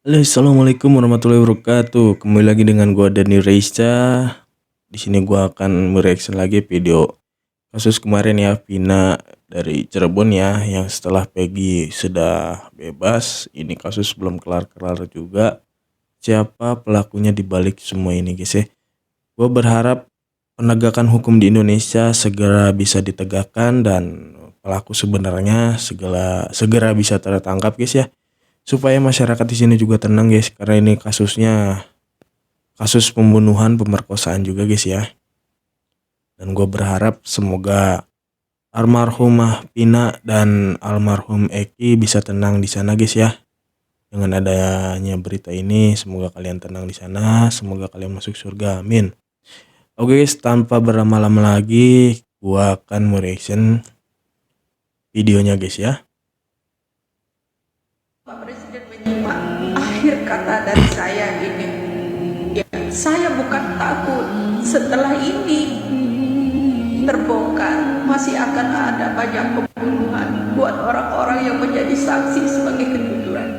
Halo, assalamualaikum warahmatullahi wabarakatuh. Kembali lagi dengan gua Dani Reisa. Di sini gua akan mereaction lagi video kasus kemarin ya, Vina dari Cirebon ya, yang setelah Peggy sudah bebas. Ini kasus belum kelar-kelar juga. Siapa pelakunya di balik semua ini, guys ya? Gua berharap penegakan hukum di Indonesia segera bisa ditegakkan dan pelaku sebenarnya segera bisa tertangkap, guys ya, supaya masyarakat di sini juga tenang, guys, karena ini kasus pembunuhan, pemerkosaan juga, guys ya. Dan gue berharap semoga almarhumah Vina dan almarhum Eki bisa tenang di sana, guys ya. Dengan adanya berita ini, semoga kalian tenang di sana, semoga kalian masuk surga, amin. Oke, guys, tanpa berlama-lama lagi, gue akan mereaction videonya, guys ya. Pak Presiden menyimak akhir kata dari saya ini. Ya, saya bukan takut setelah ini terbongkar masih akan ada banyak pembunuhan buat orang-orang yang menjadi saksi sebagai kejujuran.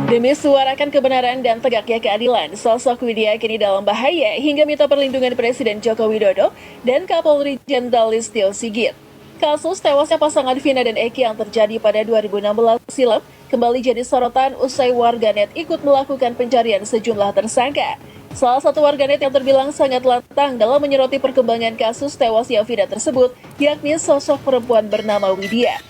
Demi suarakan kebenaran dan tegaknya keadilan, sosok Widya kini dalam bahaya hingga minta perlindungan Presiden Joko Widodo dan Kapolri Jenderal Listio Sigit. Kasus tewasnya pasangan Vina dan Eki yang terjadi pada 2016 silam kembali jadi sorotan usai warganet ikut melakukan pencarian sejumlah tersangka. Salah satu warganet yang terbilang sangat lantang dalam menyoroti perkembangan kasus tewasnya Vina tersebut, yakni sosok perempuan bernama Widya.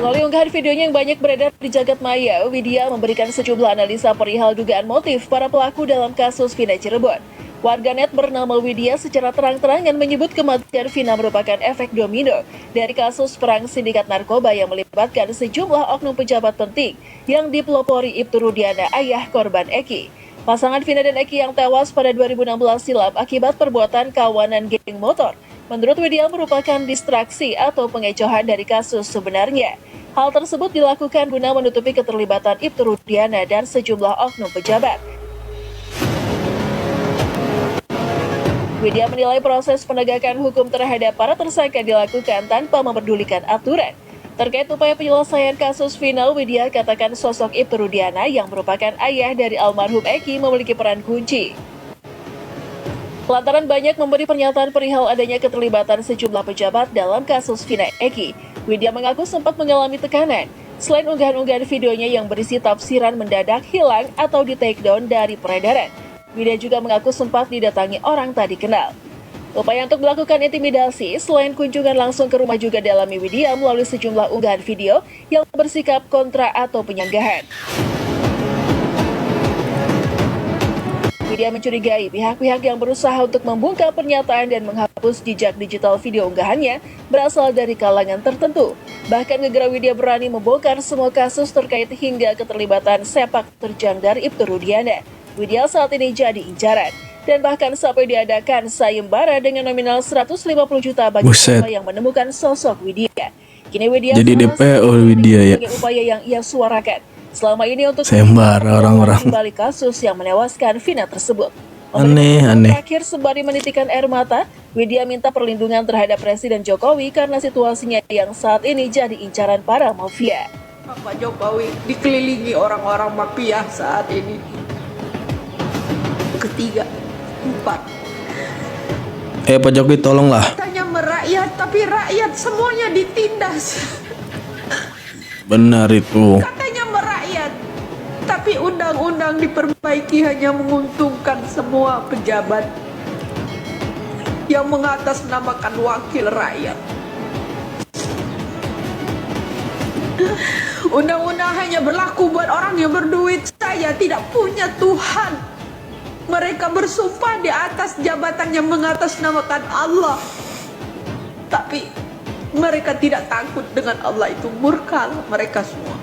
Melalui unggahan videonya yang banyak beredar di jagat maya, Widya memberikan sejumlah analisa perihal dugaan motif para pelaku dalam kasus Vina Cirebon. Warganet bernama Widya secara terang-terangan menyebut kematian Vina merupakan efek domino dari kasus perang sindikat narkoba yang melibatkan sejumlah oknum pejabat penting yang dipelopori Ibtu Rudiana, ayah korban Eki. Pasangan Vina dan Eki yang tewas pada 2016 silam akibat perbuatan kawanan geng motor, menurut Widya merupakan distraksi atau pengecohan dari kasus sebenarnya. Hal tersebut dilakukan guna menutupi keterlibatan Ibtu Rudiana dan sejumlah oknum pejabat. Widya menilai proses penegakan hukum terhadap para tersangka dilakukan tanpa memperdulikan aturan. Terkait upaya penyelesaian kasus Vina, Widya katakan sosok Ibtu Rudiana yang merupakan ayah dari almarhum Eki memiliki peran kunci. Lantaran banyak memberi pernyataan perihal adanya keterlibatan sejumlah pejabat dalam kasus Vina Eki, Widya mengaku sempat mengalami tekanan. Selain unggahan-unggahan videonya yang berisi tafsiran mendadak hilang atau di take down dari peredaran, Widya juga mengaku sempat didatangi orang tak dikenal. Upaya untuk melakukan intimidasi selain kunjungan langsung ke rumah juga dialami Widya melalui sejumlah unggahan video yang bersikap kontra atau penyanggahan. Widya mencurigai pihak-pihak yang berusaha untuk membungkam pernyataan dan menghapus jejak digital video unggahannya berasal dari kalangan tertentu. Bahkan gegera Widya berani membongkar semua kasus terkait hingga keterlibatan sepak terjang dari Ibtu Rudiana. Widya saat ini jadi incaran dan bahkan sampai diadakan sayembara dengan nominal 150 juta bagi siapa yang menemukan sosok Widya. Kini Widya jadi DPO Widya ya, sebagai upaya yang ia suarakan selama ini untuk sayembara orang-orang di balik kasus yang menewaskan Vina tersebut. aneh. Terakhir sembari menitikan air mata, Widya minta perlindungan terhadap Presiden Jokowi karena situasinya yang saat ini jadi incaran para mafia. Pak Jokowi dikelilingi orang-orang mafia saat ini. Ketiga, empat. Pak Jokowi tolonglah. Katanya merakyat, tapi rakyat semuanya ditindas. Benar itu. Katanya merakyat, tapi undang-undang diperbaiki hanya menguntungkan semua pejabat yang mengatasnamakan wakil rakyat. Undang-undang hanya berlaku buat orang yang berduit saja, tidak punya Tuhan. Mereka bersumpah di atas jabatan yang mengatasnamakan Allah, tapi mereka tidak takut dengan Allah, itu murka mereka semua.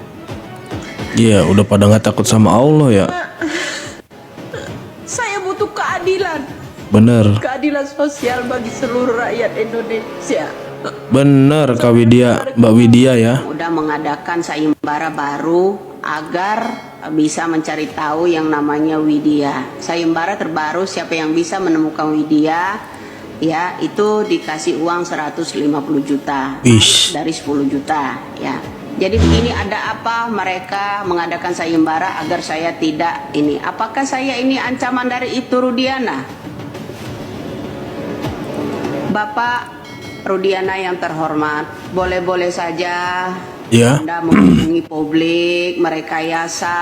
Iya, udah pada nggak takut sama Allah ya. Saya butuh keadilan. Bener. Keadilan sosial bagi seluruh rakyat Indonesia. Bener Kak Widya, Mbak Widya ya. Udah mengadakan sayembara baru agar bisa mencari tahu yang namanya Widya. Sayembara terbaru siapa yang bisa menemukan Widya ya itu dikasih uang 150 juta Ish. dari 10 juta ya. Jadi begini, ada apa mereka mengadakan sayembara agar saya tidak ini? Apakah saya ini ancaman dari Ibtu Rudiana? Bapak Rudiana yang terhormat, boleh-boleh saja Ya. Anda menghubungi publik, merekayasa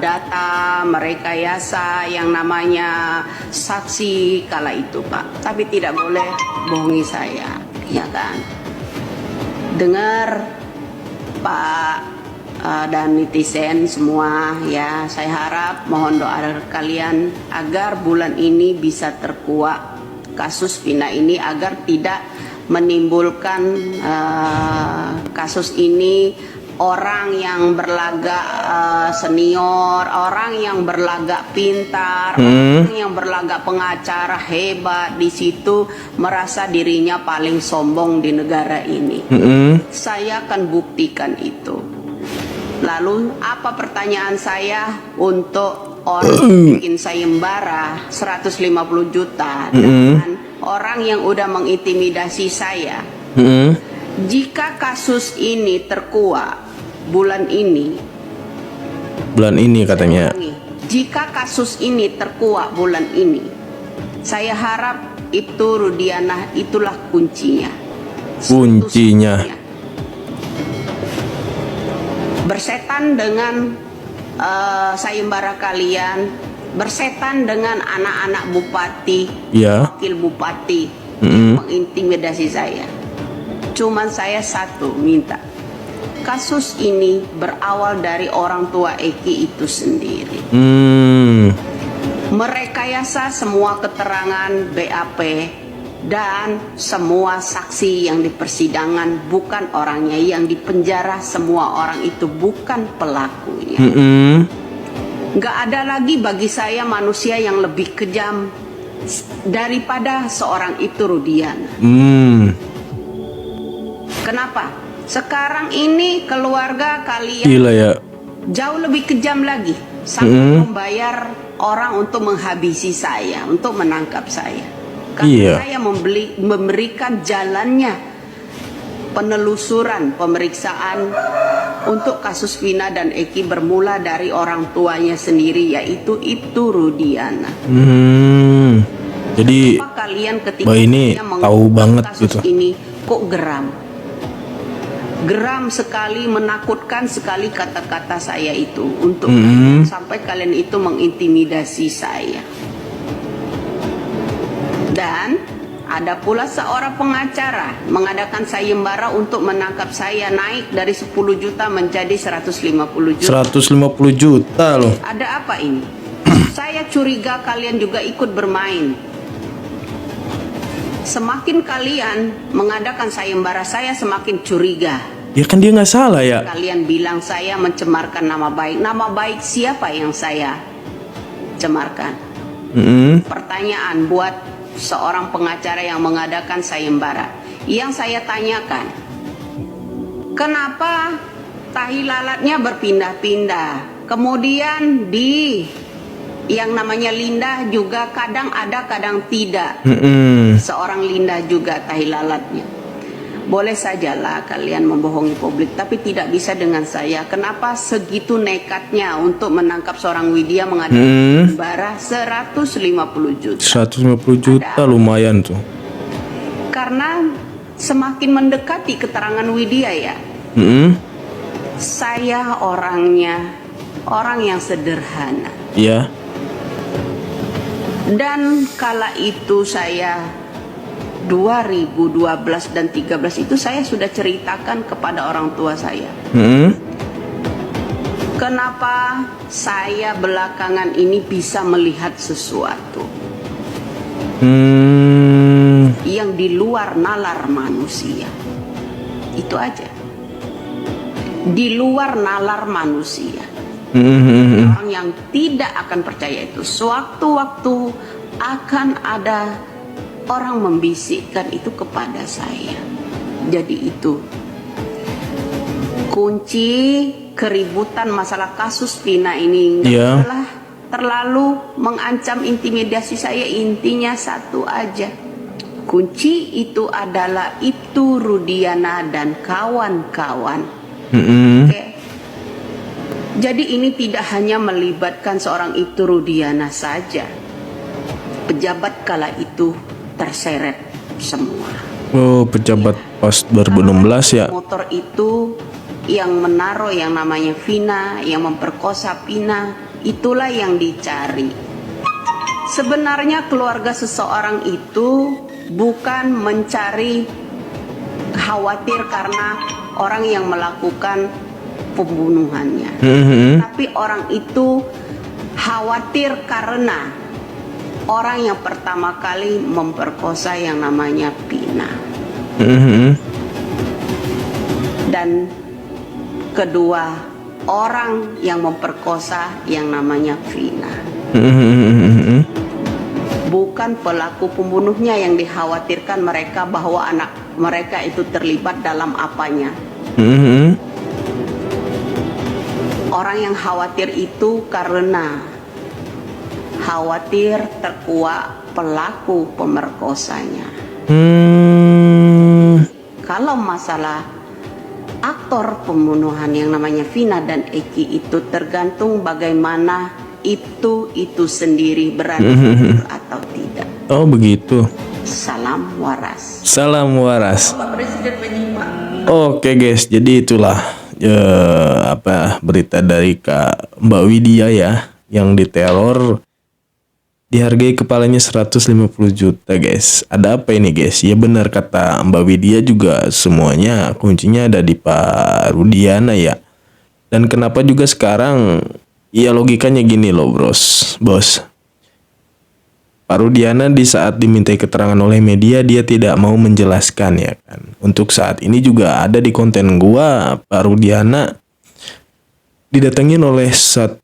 data, merekayasa yang namanya saksi kala itu, Pak. Tapi tidak boleh bohongi saya, ya kan? Dengar, Pak, dan netizen semua, ya, saya harap mohon doa dari kalian agar bulan ini bisa terkuak kasus Vina ini, agar tidak menimbulkan kasus ini orang yang berlagak senior, orang yang berlagak pintar, orang yang berlagak pengacara hebat di situ merasa dirinya paling sombong di negara ini. Saya akan buktikan itu. Lalu apa pertanyaan saya untuk orang yang bikin sayembara 150 juta dengan orang yang udah mengintimidasi saya? Jika kasus ini terkuak bulan ini katanya. Jika kasus ini terkuak bulan ini, saya harap Ibtu Rudiana itulah kuncinya. Kuncinya. Bersetan dengan sayembara kalian, bersetan dengan anak-anak bupati, Ya. wakil bupati mengintimidasi saya. Cuman saya satu minta, kasus ini berawal dari orang tua Eki itu sendiri. Merekayasa semua keterangan BAP dan semua saksi yang di persidangan bukan orangnya, yang di penjara semua orang itu bukan pelakunya. Nggak ada lagi bagi saya manusia yang lebih kejam daripada seorang Ibtu Rudiana. Kenapa? Sekarang ini keluarga kalian Gila ya. jauh lebih kejam lagi, sampai membayar orang untuk menghabisi saya, untuk menangkap saya. Karena saya memberikan jalannya penelusuran, pemeriksaan untuk kasus Vina dan Eki bermula dari orang tuanya sendiri, yaitu Ibtu Rudiana. Jadi Kenapa kalian ketika Mbak ini saya tahu banget kasus gitu. ini kok geram sekali, menakutkan sekali kata-kata saya itu untuk sampai kalian itu mengintimidasi saya. Dan ada pula seorang pengacara mengadakan sayembara untuk menangkap saya, naik dari 10 juta menjadi 150 juta. 150 juta loh. Ada apa ini? Saya curiga kalian juga ikut bermain. Semakin kalian mengadakan sayembara, saya semakin curiga. Ya kan dia nggak salah ya. Kalian bilang saya mencemarkan nama baik. Nama baik siapa yang saya cemarkan? Pertanyaan buat seorang pengacara yang mengadakan sayembara. Yang saya tanyakan, kenapa tahi lalatnya berpindah-pindah? Kemudian di yang namanya Linda juga kadang ada, kadang tidak. Seorang Linda juga tahi lalatnya. Boleh sajalah kalian membohongi publik, tapi tidak bisa dengan saya. Kenapa segitu nekatnya untuk menangkap seorang Widya mengadakan sayembara 150 juta? 150 juta lumayan tuh. Karena semakin mendekati keterangan Widya ya, saya orangnya orang yang sederhana. Ya. Dan kala itu saya 2012 dan 13 itu saya sudah ceritakan kepada orang tua saya. Kenapa saya belakangan ini bisa melihat sesuatu yang di luar nalar manusia. Itu aja. Di luar nalar manusia. Orang yang tidak akan percaya itu, sewaktu-waktu akan ada orang membisikkan itu kepada saya. Jadi itu kunci keributan masalah kasus Vina ini. Adalah terlalu mengancam intimidasi saya. Intinya satu aja, kunci itu adalah Ibtu Rudiana dan kawan-kawan. Oke. Jadi ini tidak hanya melibatkan seorang Ibtu Rudiana saja. Pejabat kala itu terseret semua. Oh, pejabat pas 2016 ya. Motor itu yang menaruh yang namanya Vina, yang memperkosa Vina, itulah yang dicari. Sebenarnya keluarga seseorang itu bukan mencari khawatir karena orang yang melakukan pembunuhannya. Tapi orang itu khawatir karena orang yang pertama kali memperkosa yang namanya Vina. Dan kedua, orang yang memperkosa yang namanya Vina. Bukan pelaku pembunuhnya yang dikhawatirkan mereka bahwa anak mereka itu terlibat dalam apanya. Orang yang khawatir itu karena khawatir terkuak pelaku pemerkosanya. Kalau masalah aktor pembunuhan yang namanya Vina dan Eki itu tergantung bagaimana itu sendiri berani atau tidak. Oh begitu. Salam waras. Salam waras. Pak Presiden menyimak. Oke guys, jadi itulah berita dari Kak Mbak Widya ya, yang diteror, dihargai kepalanya 150 juta guys. Ada apa ini guys? Ya benar kata Mbak Widya juga, semuanya kuncinya ada di Pak Rudiana ya. Dan kenapa juga sekarang, ya logikanya gini loh bos. Pak Rudiana di saat dimintai keterangan oleh media, dia tidak mau menjelaskan ya kan. Untuk saat ini juga ada di konten gua, Pak Rudiana didatengin oleh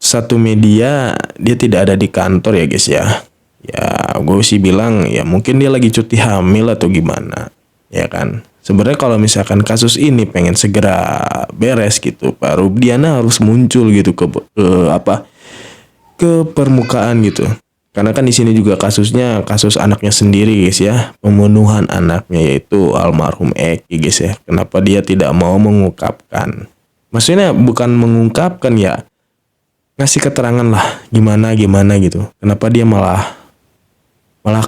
satu media, dia tidak ada di kantor ya guys ya. Ya gue sih bilang ya mungkin dia lagi cuti hamil atau gimana ya kan. Sebenarnya kalau misalkan kasus ini pengen segera beres gitu, Pak Rudiana harus muncul gitu ke permukaan gitu. Karena kan di sini juga kasus anaknya sendiri guys ya, pembunuhan anaknya yaitu almarhum Eki guys ya. Kenapa dia tidak mau mengungkapkan? Maksudnya bukan mengungkapkan ya, ngasih keterangan lah gimana gitu. Kenapa dia malah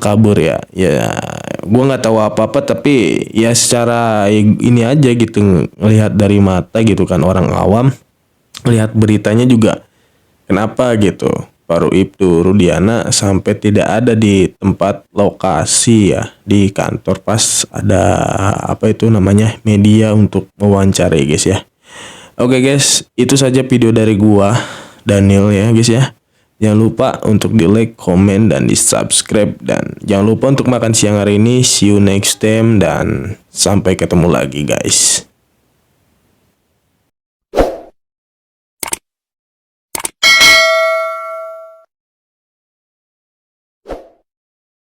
kabur ya? Ya, gua nggak tahu apa-apa tapi ya secara ini aja gitu, ngelihat dari mata gitu kan, orang awam lihat beritanya juga kenapa gitu. Pak Ibtu Rudiana sampai tidak ada di tempat lokasi ya, di kantor pas ada media untuk mewawancarai guys ya. Oke guys, itu saja video dari gua Daniel ya guys ya. Jangan lupa untuk di like, komen, dan di subscribe. Dan jangan lupa untuk makan siang hari ini. See you next time dan sampai ketemu lagi guys.